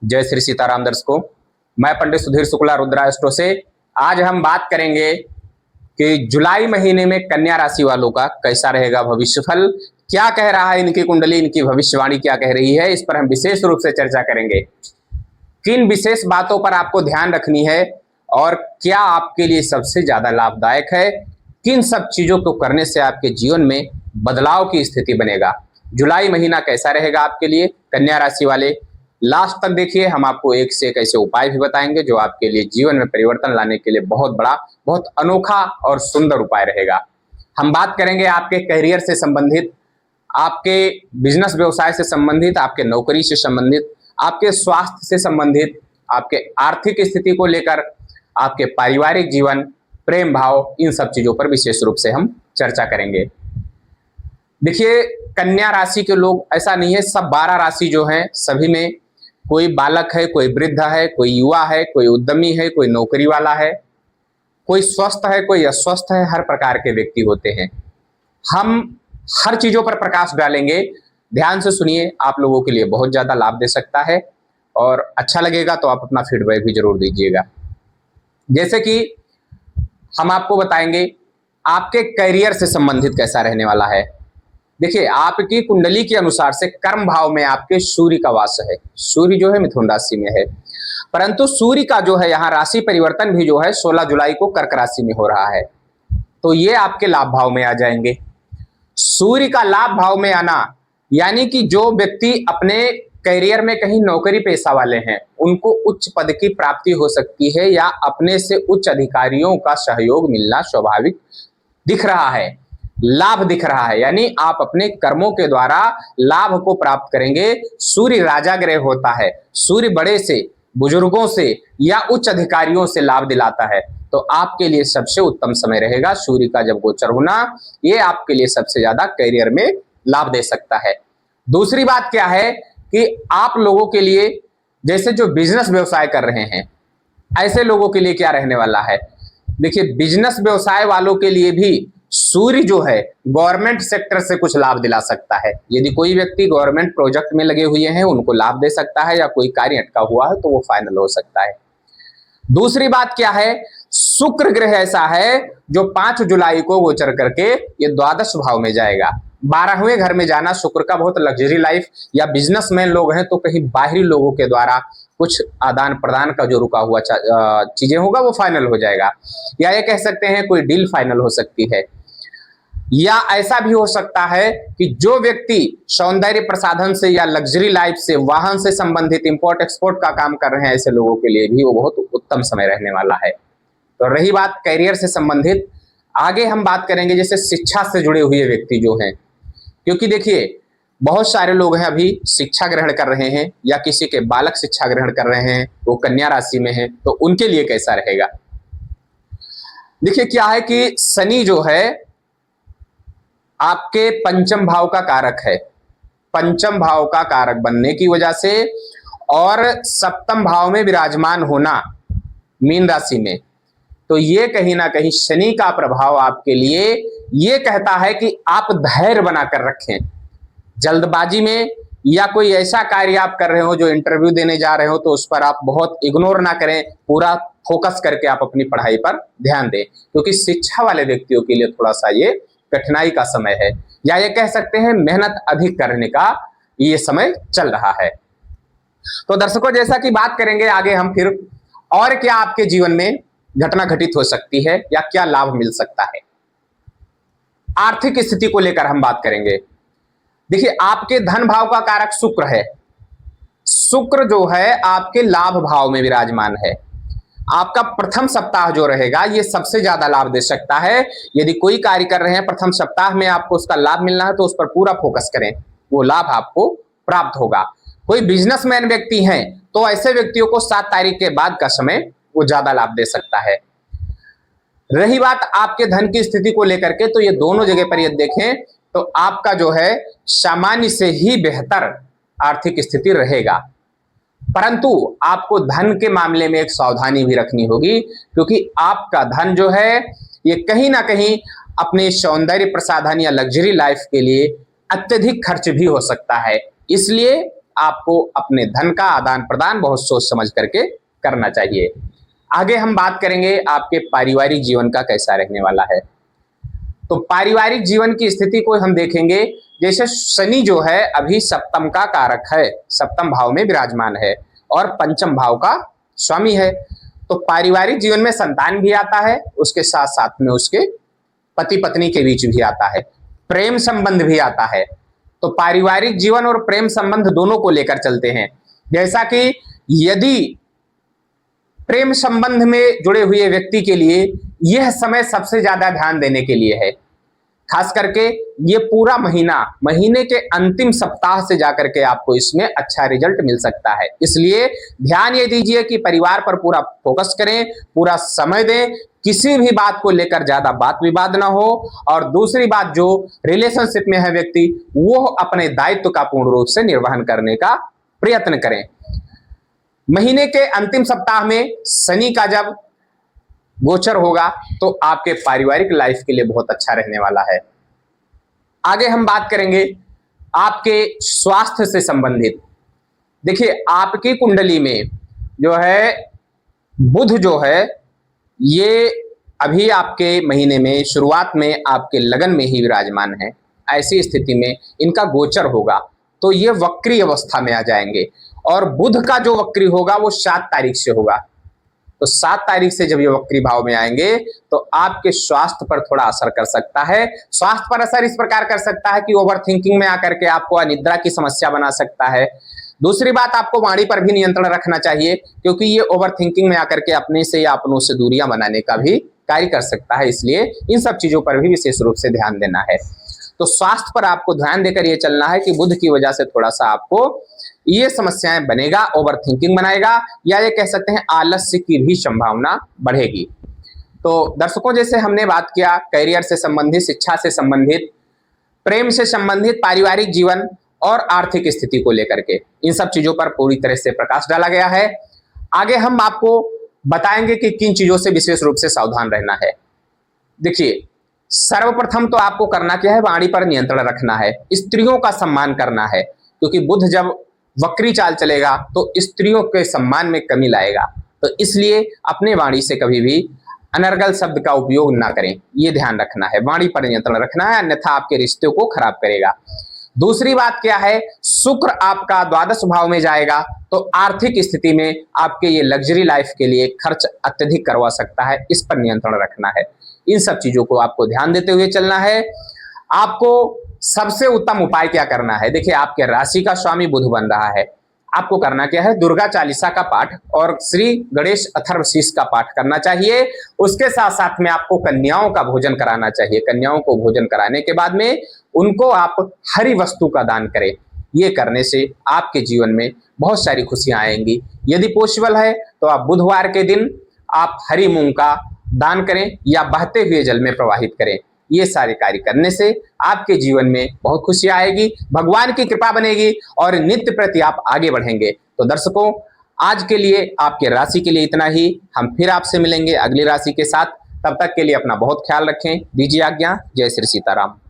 जय श्री सीताराम दर्शकों, मैं पंडित सुधीर शुक्ला रुद्रा एस्ट्रो से। आज हम बात करेंगे कि जुलाई महीने में कन्या राशि वालों का कैसा रहेगा भविष्यफल, क्या कह रहा है इनकी कुंडली, इनकी भविष्यवाणी क्या कह रही है, इस पर हम विशेष रूप से चर्चा करेंगे। किन विशेष बातों पर आपको ध्यान रखनी है और क्या आपके लिए सबसे ज्यादा लाभदायक है, किन सब चीजों को करने से आपके जीवन में बदलाव की स्थिति बनेगा। जुलाई महीना कैसा रहेगा आपके लिए कन्या राशि वाले, लास्ट तक देखिए। हम आपको एक से एक ऐसे उपाय भी बताएंगे जो आपके लिए जीवन में परिवर्तन लाने के लिए बहुत बड़ा, बहुत अनोखा और सुंदर उपाय रहेगा। हम बात करेंगे आपके करियर से संबंधित, आपके बिजनेस व्यवसाय से संबंधित, आपके नौकरी से संबंधित, आपके स्वास्थ्य से संबंधित, आपके आर्थिक स्थिति को लेकर, आपके पारिवारिक जीवन, प्रेम भाव, इन सब चीजों पर विशेष रूप से हम चर्चा करेंगे। देखिए, कन्या राशि के लोग ऐसा नहीं है, सब 12 राशि जो हैं सभी में कोई बालक है, कोई वृद्ध है, कोई युवा है, कोई उद्यमी है, कोई नौकरी वाला है, कोई स्वस्थ है, कोई अस्वस्थ है, हर प्रकार के व्यक्ति होते हैं। हम हर चीजों पर प्रकाश डालेंगे, ध्यान से सुनिए, आप लोगों के लिए बहुत ज्यादा लाभ दे सकता है और अच्छा लगेगा तो आप अपना फीडबैक भी जरूर दीजिएगा। जैसे कि हम आपको बताएंगे आपके करियर से संबंधित कैसा रहने वाला है। देखिए, आपकी कुंडली के अनुसार से कर्म भाव में आपके सूर्य का वास है। सूर्य जो है मिथुन राशि में है, परंतु सूर्य का जो है यहाँ राशि परिवर्तन भी जो है 16 जुलाई को कर्क राशि में हो रहा है, तो ये आपके लाभ भाव में आ जाएंगे। सूर्य का लाभ भाव में आना यानी कि जो व्यक्ति अपने करियर में कहीं नौकरी पेशा वाले हैं उनको उच्च पद की प्राप्ति हो सकती है या अपने से उच्च अधिकारियों का सहयोग मिलना स्वाभाविक दिख रहा है, लाभ दिख रहा है, यानी आप अपने कर्मों के द्वारा लाभ को प्राप्त करेंगे। सूर्य राजा ग्रह होता है, सूर्य बड़े से, बुजुर्गों से या उच्च अधिकारियों से लाभ दिलाता है, तो आपके लिए सबसे उत्तम समय रहेगा सूर्य का जब गोचर होना, ये आपके लिए सबसे ज्यादा करियर में लाभ दे सकता है। दूसरी बात क्या है कि आप लोगों के लिए, जैसे जो बिजनेस व्यवसाय कर रहे हैं ऐसे लोगों के लिए क्या रहने वाला है। देखिए, बिजनेस व्यवसाय वालों के लिए भी सूर्य जो है गवर्नमेंट सेक्टर से कुछ लाभ दिला सकता है। यदि कोई व्यक्ति गवर्नमेंट प्रोजेक्ट में लगे हुए हैं उनको लाभ दे सकता है, या कोई कार्य अटका हुआ है तो वो फाइनल हो सकता है। दूसरी बात क्या है, शुक्र ग्रह ऐसा है जो 5 जुलाई को गोचर करके ये द्वादश भाव में जाएगा। 12वें घर में जाना शुक्र का बहुत लग्जरी लाइफ, या बिजनेसमैन लोग हैं तो कहीं बाहरी लोगों के द्वारा कुछ आदान प्रदान का जो रुका हुआ चीजें होगा वो फाइनल हो जाएगा, या ये कह सकते हैं कोई डील फाइनल हो सकती है। या ऐसा भी हो सकता है कि जो व्यक्ति सौंदर्य प्रसाधन से या लग्जरी लाइफ से, वाहन से संबंधित इंपोर्ट एक्सपोर्ट का काम कर रहे हैं, ऐसे लोगों के लिए भी वो बहुत उत्तम समय रहने वाला है। तो रही बात करियर से संबंधित, आगे हम बात करेंगे जैसे शिक्षा से जुड़े हुए व्यक्ति जो हैं, क्योंकि देखिए बहुत सारे लोग हैं अभी शिक्षा ग्रहण कर रहे हैं या किसी के बालक शिक्षा ग्रहण कर रहे हैं, वो कन्या राशि में है, तो उनके लिए कैसा रहेगा। देखिए, क्या है कि शनि जो है आपके पंचम भाव का कारक है, पंचम भाव का कारक बनने की वजह से और सप्तम भाव में विराजमान होना मीन राशि में, तो ये कहीं ना कहीं शनि का प्रभाव आपके लिए ये कहता है कि आप धैर्य बनाकर रखें। जल्दबाजी में या कोई ऐसा कार्य आप कर रहे हो, जो इंटरव्यू देने जा रहे हो, तो उस पर आप बहुत इग्नोर ना करें, पूरा फोकस करके आप अपनी पढ़ाई पर ध्यान दें, क्योंकि शिक्षा वाले व्यक्तियों के लिए थोड़ा सा ये कठिनाई का समय है, या ये कह सकते हैं मेहनत अधिक करने का ये समय चल रहा है। तो दर्शकों, जैसा कि बात करेंगे आगे हम फिर और क्या आपके जीवन में घटना घटित हो सकती है या क्या लाभ मिल सकता है। आर्थिक स्थिति को लेकर हम बात करेंगे। देखिए, आपके धन भाव का कारक शुक्र है, शुक्र जो है आपके लाभ भाव में विराजमान है। आपका प्रथम सप्ताह जो रहेगा ये सबसे ज्यादा लाभ दे सकता है। यदि कोई कार्य कर रहे हैं प्रथम सप्ताह में आपको उसका लाभ मिलना है तो उस पर पूरा फोकस करें, वो लाभ आपको प्राप्त होगा। कोई बिजनेसमैन व्यक्ति हैं तो ऐसे व्यक्तियों को 7 तारीख के बाद का समय वो ज्यादा लाभ दे सकता है। रही बात आपके धन की स्थिति को लेकर के, तो ये दोनों जगह पर ये देखें तो आपका जो है सामान्य से ही बेहतर आर्थिक स्थिति रहेगा, परंतु आपको धन के मामले में एक सावधानी भी रखनी होगी, क्योंकि आपका धन जो है ये कहीं ना कहीं अपने सौंदर्य प्रसाधन या लग्जरी लाइफ के लिए अत्यधिक खर्च भी हो सकता है। इसलिए आपको अपने धन का आदान प्रदान बहुत सोच समझ करके करना चाहिए। आगे हम बात करेंगे आपके पारिवारिक जीवन का कैसा रहने वाला है। तो पारिवारिक जीवन की स्थिति को हम देखेंगे, जैसे शनि जो है अभी सप्तम का कारक है, सप्तम भाव में विराजमान है और पंचम भाव का स्वामी है। तो पारिवारिक जीवन में संतान भी आता है, उसके साथ साथ में उसके पति पत्नी के बीच भी आता है, प्रेम संबंध भी आता है। तो पारिवारिक जीवन और प्रेम संबंध दोनों को लेकर चलते हैं। जैसा कि यदि प्रेम संबंध में जुड़े हुए व्यक्ति के लिए यह समय सबसे ज्यादा ध्यान देने के लिए है, खास करके ये पूरा महीने के अंतिम सप्ताह से जाकर के आपको इसमें अच्छा रिजल्ट मिल सकता है। इसलिए ध्यान ये दीजिए कि परिवार पर पूरा फोकस करें, पूरा समय दें, किसी भी बात को लेकर ज्यादा बात विवाद ना हो। और दूसरी बात, जो रिलेशनशिप में है व्यक्ति, वो अपने दायित्व का पूर्ण रूप से निर्वहन करने का प्रयत्न करें। महीने के अंतिम सप्ताह में शनि का जब गोचर होगा तो आपके पारिवारिक लाइफ के लिए बहुत अच्छा रहने वाला है। आगे हम बात करेंगे आपके स्वास्थ्य से संबंधित। देखिए, आपकी कुंडली में जो है बुध जो है ये अभी आपके महीने में शुरुआत में आपके लगन में ही विराजमान है। ऐसी स्थिति में इनका गोचर होगा तो ये वक्री अवस्था में आ जाएंगे, और बुध का जो वक्री होगा वो 7 तारीख से होगा। तो 7 तारीख से जब ये वक्री भाव में आएंगे तो आपके स्वास्थ्य पर थोड़ा असर कर सकता है। स्वास्थ्य पर असर इस प्रकार कर सकता है कि ओवर थिंकिंग में आकर के आपको अनिद्रा की समस्या बना सकता है। दूसरी बात, आपको वाणी पर भी नियंत्रण रखना चाहिए, क्योंकि ये ओवर थिंकिंग में आकर के अपने से या अपनों से दूरियां बनाने का भी कार्य कर सकता है। इसलिए इन सब चीजों पर भी विशेष रूप से ध्यान देना है। तो स्वास्थ्य पर आपको ध्यान देकर ये चलना है कि बुध की वजह से थोड़ा सा आपको ये समस्याएं बनेगा, ओवर थिंकिंग बनाएगा, या ये कह सकते हैं आलस्य की भी संभावना बढ़ेगी। तो दर्शकों, जैसे हमने बात किया करियर से संबंधित, शिक्षा से संबंधित, प्रेम से संबंधित, पारिवारिक जीवन और आर्थिक स्थिति को लेकर के, इन सब चीजों पर पूरी तरह से प्रकाश डाला गया है। आगे हम आपको बताएंगे कि किन चीजों से विशेष रूप से सावधान रहना है। देखिए, सर्वप्रथम तो आपको करना क्या है, वाणी पर नियंत्रण रखना है, स्त्रियों का सम्मान करना है, क्योंकि बुध जब वक्री चाल चलेगा तो स्त्रियों के सम्मान में कमी लाएगा। तो इसलिए अपने वाणी से कभी भी अनर्गल शब्द का उपयोग ना करें, ये ध्यान रखना है, वाणी पर नियंत्रण रखना है, अन्यथा आपके रिश्ते को खराब करेगा। दूसरी बात क्या है, शुक्र आपका द्वादश भाव में जाएगा तो आर्थिक स्थिति में आपके ये लग्जरी लाइफ के लिए खर्च अत्यधिक करवा सकता है, इस पर नियंत्रण रखना है। इन सब चीजों को आपको ध्यान देते हुए चलना है। आपको सबसे उत्तम उपाय क्या करना है, देखिए आपके राशि का स्वामी बुध बन रहा है, आपको करना क्या है, दुर्गा चालीसा का पाठ और श्री गणेश अथर्वशीष का पाठ करना चाहिए। उसके साथ साथ में आपको कन्याओं का भोजन कराना चाहिए। कन्याओं को भोजन कराने के बाद में उनको आप हरी वस्तु का दान करें। ये करने से आपके जीवन में बहुत सारी खुशियां आएंगी। यदि पॉसिबल है तो आप बुधवार के दिन आप हरी मूंग का दान करें या बहते हुए जल में प्रवाहित करें। ये सारे कार्य करने से आपके जीवन में बहुत खुशी आएगी, भगवान की कृपा बनेगी और नित्य प्रति आप आगे बढ़ेंगे। तो दर्शकों, आज के लिए आपके राशि के लिए इतना ही। हम फिर आपसे मिलेंगे अगली राशि के साथ। तब तक के लिए अपना बहुत ख्याल रखें। दीजिए आज्ञा। जय श्री सीताराम।